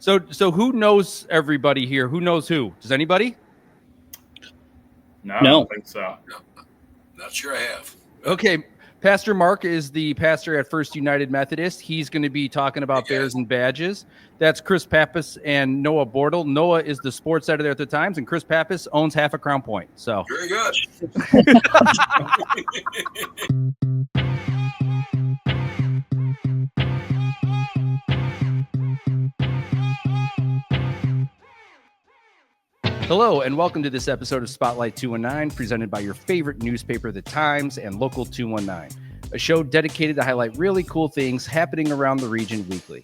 So who knows everybody here? Who knows who? Does anybody? No, I don't think so. No, not sure I have. Okay. Pastor Mark is the pastor at First United Methodist. He's going to be talking about bears and badges. That's Chris Pappas and Noah Bortle. Noah is the sports editor at the Times, and Chris Pappas owns half a Crown Point. So Very good. hello, and welcome to this episode of Spotlight 219, presented by your favorite newspaper, The Times, and Local 219, a show dedicated to highlight really cool things happening around the region weekly.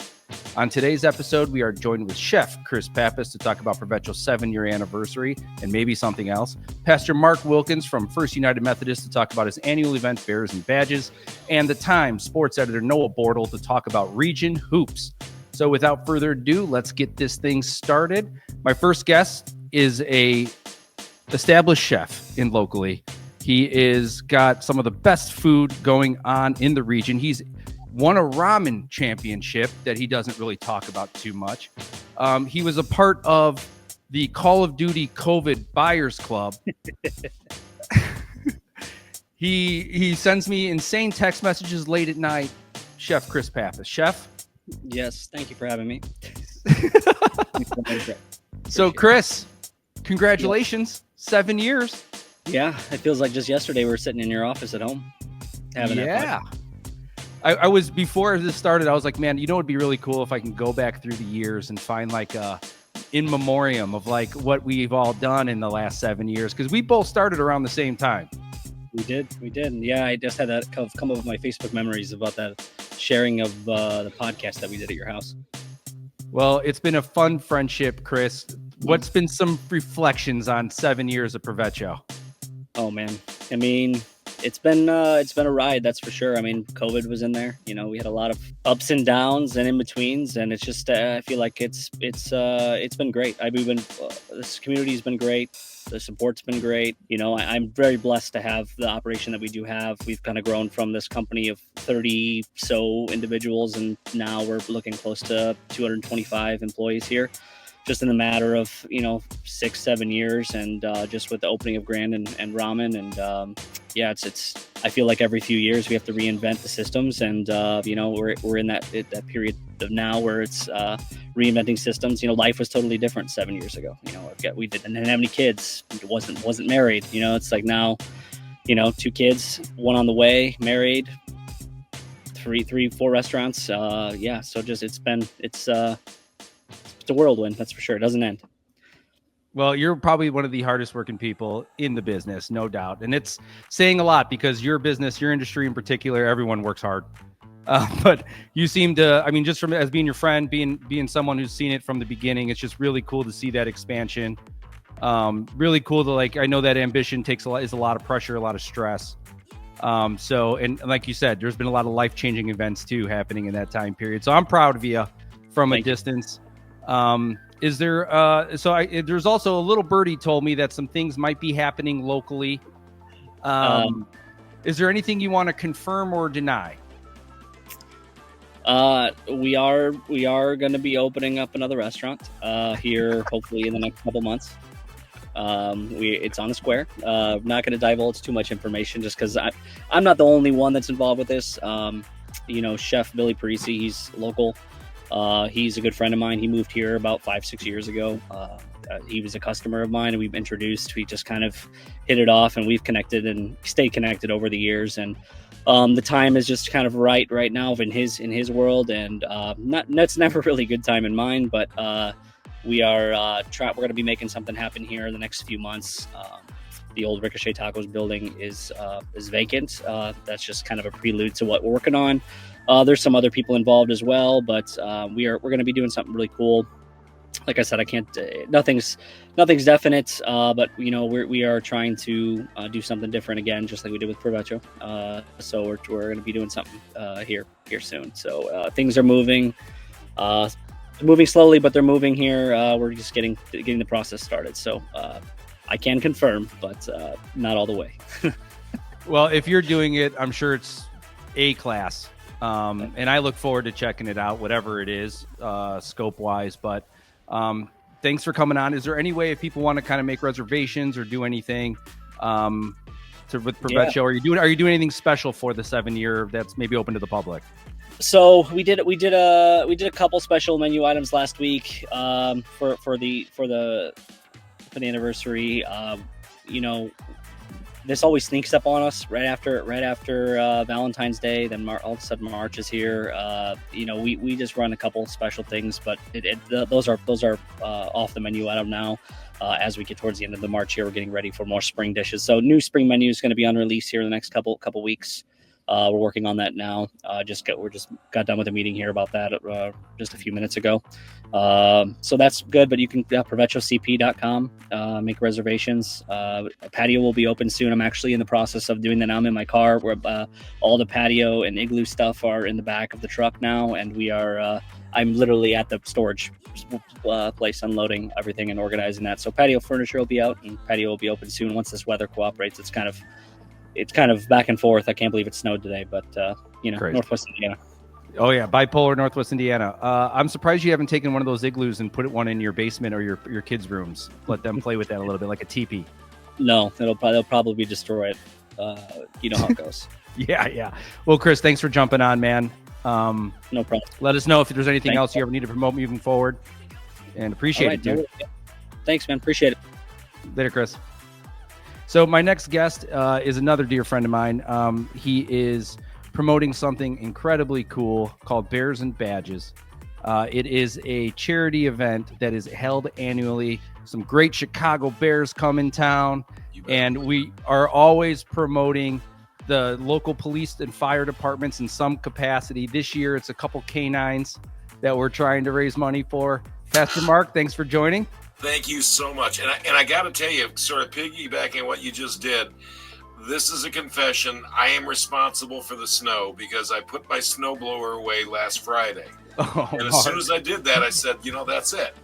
On today's episode, we are joined with Chef Chris Pappas to talk about Provecho's 7-year anniversary and maybe something else, Pastor Mark Wilkins from First United Methodist to talk about his annual event, Bears and Badges, and The Times sports editor Noah Bortle to talk about region hoops. So without further ado, let's get this thing started. My first guest is a established chef in locally. He is got some of the best food going on in the region. He's won a ramen championship that he doesn't really talk about too much. He was a part of the Call of Duty COVID Buyers Club. He sends me insane text messages late at night. Chef Chris Pappas. Chef? Yes, thank you for having me. So, Chris, congratulations. 7 years. Yeah, it feels like just yesterday we were sitting in your office at home. Yeah. I was, before this started, I was like, man, you know, it'd be really cool if I can go back through the years and find like a in memoriam of like what we've all done in the last 7 years. Because we both started around the same time. We did. And yeah, I just had that come up with my Facebook memories about that sharing of the podcast that we did at your house. Well, it's been a fun friendship, Chris. What's been some reflections on 7 years of Provecho? Oh man, I mean, it's been a ride, that's for sure. I mean, COVID was in there. You know, we had a lot of ups and downs and in betweens, and it's just I feel like it's been great. This community's been great. The support's been great. You know, I'm very blessed to have the operation that we do have. We've kind of grown from this company of 30 so individuals, and now we're looking close to 225 employees here, just in a matter of 6-7 years, and just with the opening of Grand and Ramen, and yeah, it's I feel like every few years we have to reinvent the systems, and we're in that period of now where it's reinventing systems. Life was totally different 7 years ago. We didn't have any kids, wasn't married. It's like now, 2 kids, 1 on the way, married, 4 restaurants. Yeah, so just it's a whirlwind, that's for sure. It doesn't end. Well, you're probably one of the hardest working people in the business, no doubt. And it's saying a lot because your business, your industry in particular, everyone works hard. But you seem to, I mean, just from as being your friend, being someone who's seen it from the beginning, it's just really cool to see that expansion. Really cool to I know that ambition is a lot of pressure, a lot of stress. And like you said, there's been a lot of life-changing events too happening in that time period. So I'm proud of you from a distance. Is there, there's also a little birdie told me that some things might be happening locally. Is there anything you want to confirm or deny? We are going to be opening up another restaurant, here, hopefully in the next couple months. It's on the square. Not going to divulge too much information just because I'm not the only one that's involved with this. Chef Billy Parisi, he's local. He's a good friend of mine. He moved here about 5-6 years ago. He was a customer of mine, and we've introduced. We just kind of hit it off, and we've connected and stayed connected over the years. And the time is just kind of right now in his world, and that's never really a good time in mine. But we are we're going to be making something happen here in the next few months. The old Ricochet Tacos building is vacant. That's just kind of a prelude to what we're working on. There's some other people involved as well, but we're going to be doing something really cool. Like I said, I can't. Nothing's definite, but we are trying to do something different again, just like we did with Provecho. So we're going to be doing something here soon. So things are moving slowly, but they're moving here. We're just getting the process started. So I can confirm, but not all the way. Well, if you're doing it, I'm sure it's A class. And I look forward to checking it out, whatever it is, scope wise. But thanks for coming on. Is there any way if people want to kind of make reservations or do anything with Provecho? Are you doing anything special for the 7-year that's maybe open to the public? So we did a couple special menu items last week for the anniversary. This always sneaks up on us right after Valentine's Day. Then all of a sudden March is here. We just run a couple special things, but those are off the menu item now. As we get towards the end of the March here, we're getting ready for more spring dishes. So new spring menu is going to be on release here in the next couple weeks. We're working on that now. Just got done with a meeting here about that just a few minutes ago. So that's good, but you can ProvechoCP.com, make reservations. A patio will be open soon. I'm actually in the process of doing that now. I'm in my car where all the patio and igloo stuff are in the back of the truck now, and we are I'm literally at the storage place unloading everything and organizing that. So patio furniture will be out and patio will be open soon once this weather cooperates. It's kind of back and forth. I can't believe it snowed today, but Crazy. Northwest Indiana. Oh yeah, bipolar Northwest Indiana. I'm surprised you haven't taken one of those igloos and put one in your basement or your kids' rooms. Let them play with that a little bit, like a teepee. No, they'll probably destroy it. You know how it goes. Yeah. Well, Chris, thanks for jumping on, man. No problem. Let us know if there's anything else you ever need to promote moving forward, and appreciate it, dude. Thanks, man. Appreciate it. Later, Chris. So my next guest is another dear friend of mine. He is promoting something incredibly cool called Bears and Badges. It is a charity event that is held annually. Some great Chicago Bears come in town, and we are always promoting the local police and fire departments in some capacity. This year, it's a couple canines that we're trying to raise money for. Pastor Mark, thanks for joining. Thank you so much. And I got to tell you, sort of piggybacking what you just did, this is a confession. I am responsible for the snow because I put my snowblower away last Friday. And as soon as I did that, I said, that's it.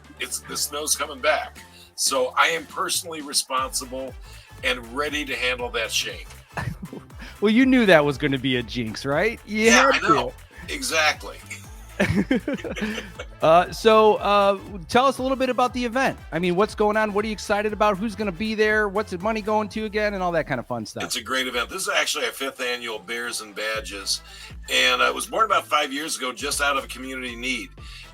The snow's coming back. So I am personally responsible and ready to handle that shame. Well, you knew that was going to be a jinx, right? Yeah, I know. Exactly. So tell us a little bit about the event. I mean, what's going on? What are you excited about? Who's going to be there? What's the money going to again? And all that kind of fun stuff. It's a great event. This is actually our 5th annual Bears and Badges. And I was born about 5 years ago, just out of a community need.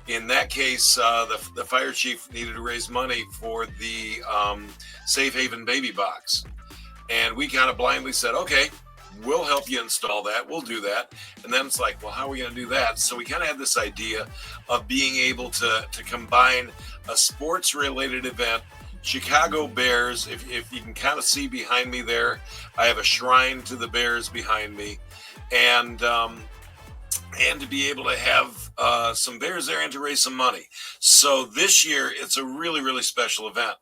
In that case, the fire chief needed to raise money for the Safe Haven baby box. And we kind of blindly said, okay, we'll help you install that. We'll do that. And then it's like, well, how are we going to do that? So we kind of had this idea of being able to combine a sports-related event, Chicago Bears. If you can kind of see behind me there, I have a shrine to the Bears behind me. And to be able to have some Bears there and to raise some money. So this year, it's a really, really special event.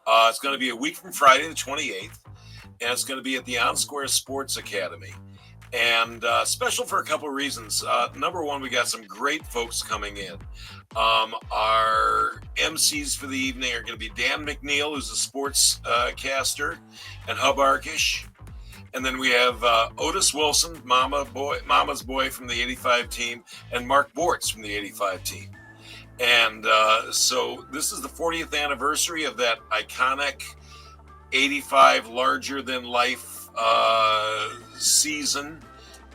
It's going to be a week from Friday, the 28th. And it's going to be at the On Square Sports Academy. And special for a couple of reasons. Number one, we got some great folks coming in. Our MCs for the evening are going to be Dan McNeil, who's a sports caster, and Hub Arkish. And then we have Otis Wilson, Mama's boy from the 85 team, and Mark Bortz from the 85 team. And so this is the 40th anniversary of that iconic 85 larger than life season,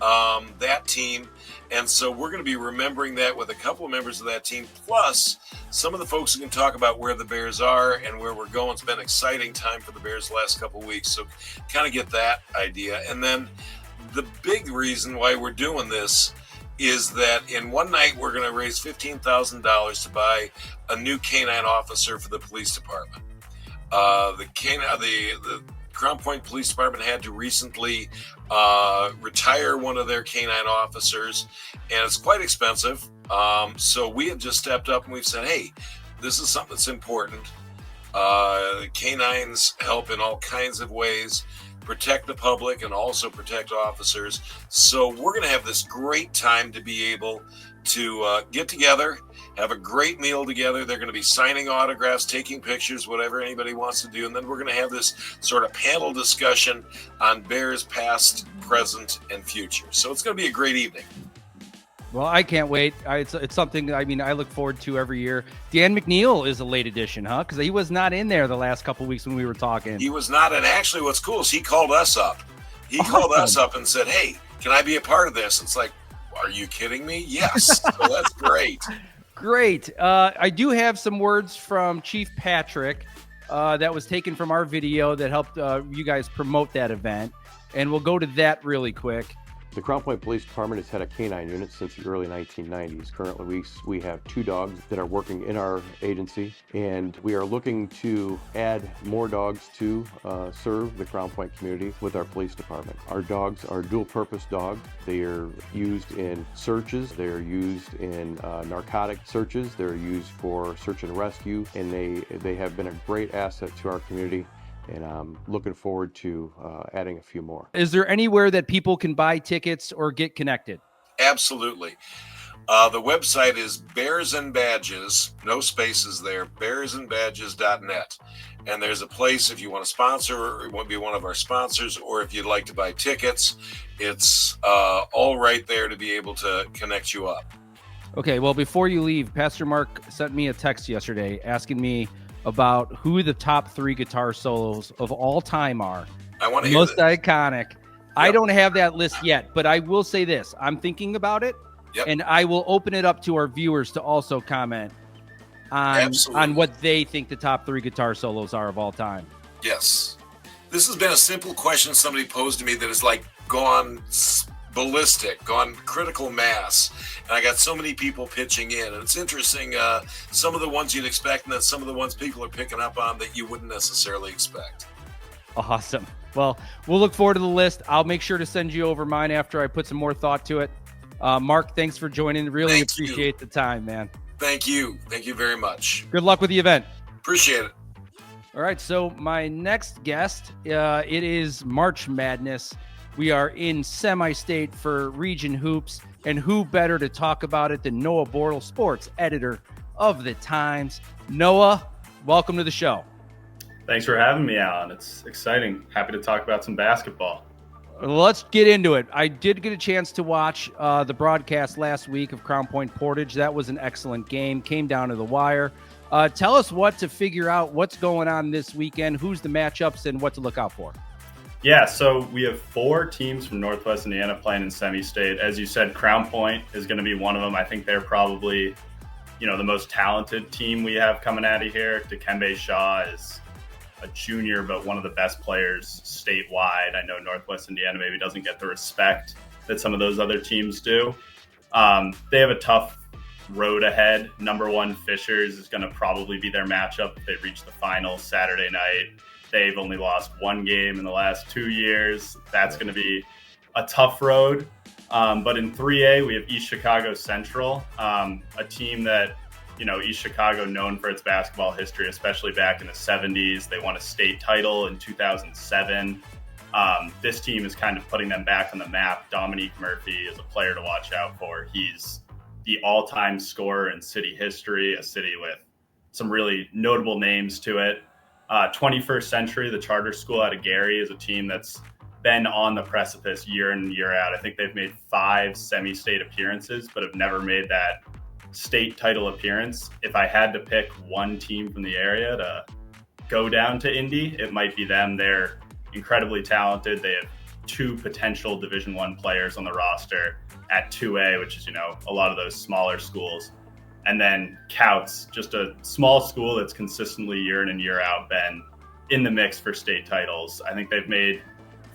that team. And so we're going to be remembering that with a couple of members of that team, plus some of the folks who can talk about where the Bears are and where we're going. It's been an exciting time for the Bears the last couple of weeks. So kind of get that idea. And then the big reason why we're doing this is that in one night, we're going to raise $15,000 to buy a new canine officer for the police department. The Crown Point Police Department had to recently retire one of their canine officers, and it's quite expensive. So we have just stepped up and we've said, hey, this is something that's important. Canines help in all kinds of ways, protect the public and also protect officers. So we're going to have this great time to be able to get together, have a great meal together. They're going to be signing autographs, taking pictures, whatever anybody wants to do. And then we're going to have this sort of panel discussion on Bears past, present, and future. So it's going to be a great evening. Well, I can't wait. It's something, I mean, I look forward to every year. Dan McNeil is a late addition, huh? Because he was not in there the last couple of weeks when we were talking. He was not. And actually, what's cool is he called us up. He called us up and said, hey, can I be a part of this? It's like, are you kidding me? Yes. So that's great. Great. I do have some words from Chief Patrick that was taken from our video that helped you guys promote that event. And we'll go to that really quick. The Crown Point Police Department has had a canine unit since the early 1990s. Currently, we have 2 dogs that are working in our agency, and we are looking to add more dogs to serve the Crown Point community with our police department. Our dogs are dual-purpose dogs. They are used in searches. They are used in narcotic searches. They're used for search and rescue, and they have been a great asset to our community. And I'm looking forward to adding a few more. Is there anywhere that people can buy tickets or get connected? Absolutely. The website is Bears and Badges, no spaces there, bearsandbadges.net. And there's a place if you want to sponsor or you want to be one of our sponsors, or if you'd like to buy tickets, it's all right there to be able to connect you up. Okay, well, before you leave, Pastor Mark sent me a text yesterday asking me about who the top 3 guitar solos of all time are. I want to hear most this. iconic. Yep. I don't have that list yet, but I will say this. I'm thinking about it, and I will open it up to our viewers to also comment on what they think the top 3 guitar solos are of all time. Yes. This has been a simple question somebody posed to me that has like gone ballistic, gone critical mass, and I got so many people pitching in, and it's interesting, some of the ones you'd expect and then some of the ones people are picking up on that you wouldn't necessarily expect. Awesome. Well, we'll look forward to the list. I'll make sure to send you over mine after I put some more thought to it. Mark, thanks for joining. Really appreciate the time, man. Thank you very much. Good luck with the event. Appreciate it. All right, so my next guest, it is March Madness. We are in semi-state for Region Hoops, and who better to talk about it than Noah Bortle, sports editor of the Times. Noah, welcome to the show. Thanks for having me, Alan. It's exciting. Happy to talk about some basketball. Let's get into it. I did get a chance to watch the broadcast last week of Crown Point Portage. That was an excellent game. Came down to the wire. Tell us what to figure out, what's going on this weekend, who's the matchups, and what to look out for. Yeah, so we have 4 teams from Northwest Indiana playing in semi-state. As you said, Crown Point is going to be one of them. I think they're probably, the most talented team we have coming out of here. Dikembe Shaw is a junior, but one of the best players statewide. I know Northwest Indiana maybe doesn't get the respect that some of those other teams do. They have a tough road ahead. Number 1 Fishers is going to probably be their matchup if they reach the final Saturday night. They've only lost 1 game in the last 2 years. That's going to be a tough road. But in 3A, we have East Chicago Central, a team that, East Chicago known for its basketball history, especially back in the 70s. They won a state title in 2007. This team is kind of putting them back on the map. Dominique Murphy is a player to watch out for. He's the all-time scorer in city history, a city with some really notable names to it. 21st Century, the charter school out of Gary, is a team that's been on the precipice year in and year out. I think they've made 5 semi-state appearances, but have never made that state title appearance. If I had to pick one team from the area to go down to Indy, it might be them. They're incredibly talented. They have 2 potential Division I players on the roster at 2A, which is, a lot of those smaller schools. And then Couts, just a small school that's consistently year in and year out been in the mix for state titles. I think they've made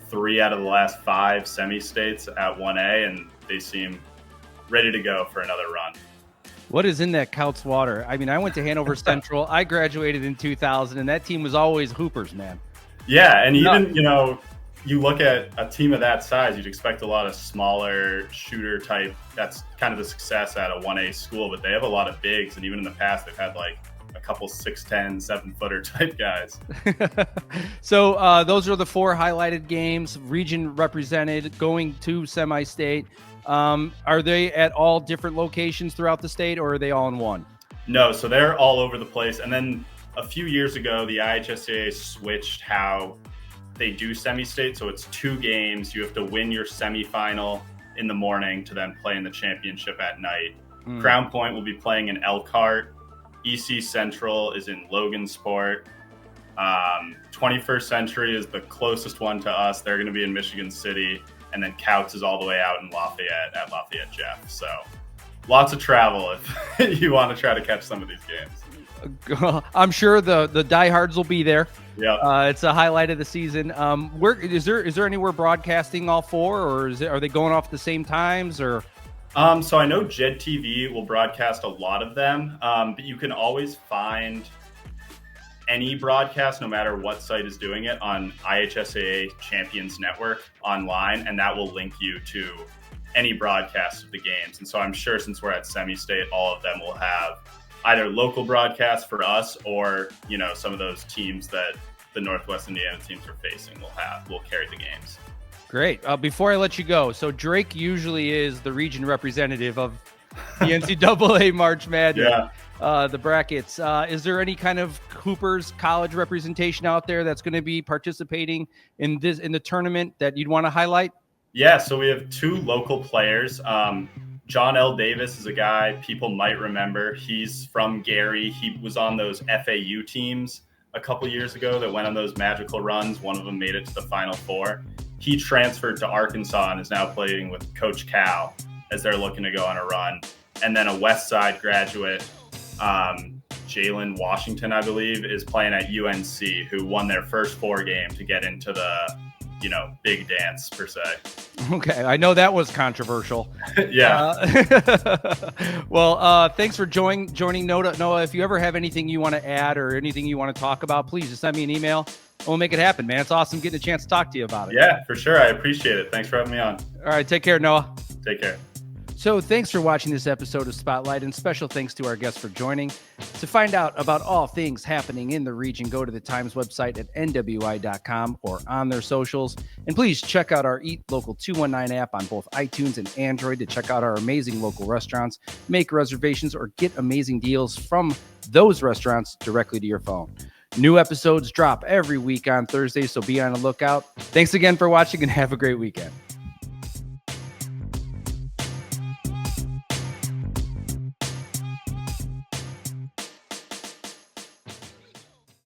3 out of the last 5 semi-states at 1A, and they seem ready to go for another run. What is in that Couts water? I mean, I went to Hanover Central. I graduated in 2000, and that team was always hoopers, man. Yeah, and even, you look at a team of that size, you'd expect a lot of smaller shooter type. That's kind of the success at a 1A school, but they have a lot of bigs. And even in the past, they've had like a couple 6'10", 7-footer type guys. So those are the 4 highlighted games, region represented, going to semi-state. Are they at all different locations throughout the state, or are they all in one? No, so they're all over the place. And then a few years ago, the IHSAA switched how they do semi-state. So it's 2 games. You have to win your semifinal in the morning to then play in the championship at night. Crown Point will be playing in Elkhart. EC Central is in Logansport. 21st Century is the closest one to us. They're going to be in Michigan City. And then Couts is all the way out in Lafayette at Lafayette Jeff. So lots of travel if you want to try to catch some of these games. I'm sure the diehards will be there. Yeah, it's a highlight of the season. Where is there anywhere broadcasting all four, or are they going off at the same times, or? So I know Jed TV will broadcast a lot of them, but you can always find any broadcast, no matter what site is doing it, on IHSAA Champions Network online, and that will link you to any broadcast of the games. And so I'm sure since we're at semi-state, all of them will have either local broadcasts for us or, some of those teams that the Northwest Indiana teams are facing will carry the games. Great. Before I let you go, so Drake usually is the region representative of the NCAA March Madness. Yeah. The brackets. Is there any kind of Cooper's college representation out there that's going to be participating in the tournament that you'd want to highlight? Yeah, so we have two local players. John L. Davis is a guy people might remember. He's from Gary. He was on those FAU teams a couple years ago that went on those magical runs. One of them made it to the Final Four. He transferred to Arkansas and is now playing with Coach Cal as they're looking to go on a run. And then a West Side graduate, Jalen Washington, I believe, is playing at UNC, who won their first 4 games to get into the, big dance per se. Okay, I know that was controversial. Yeah. Well, thanks for joining Noah. If you ever have anything you want to add or anything you want to talk about, please just send me an email. We'll make it happen, man. It's awesome getting a chance to talk to you about it. Yeah, for sure. I appreciate it. Thanks for having me on. All right, take care, Noah. Take care. So thanks for watching this episode of Spotlight, and special thanks to our guests for joining. To find out about all things happening in the region, go to the Times website at nwi.com or on their socials. And please check out our Eat Local 219 app on both iTunes and Android to check out our amazing local restaurants, make reservations, or get amazing deals from those restaurants directly to your phone. New episodes drop every week on Thursday, so be on the lookout. Thanks again for watching and have a great weekend.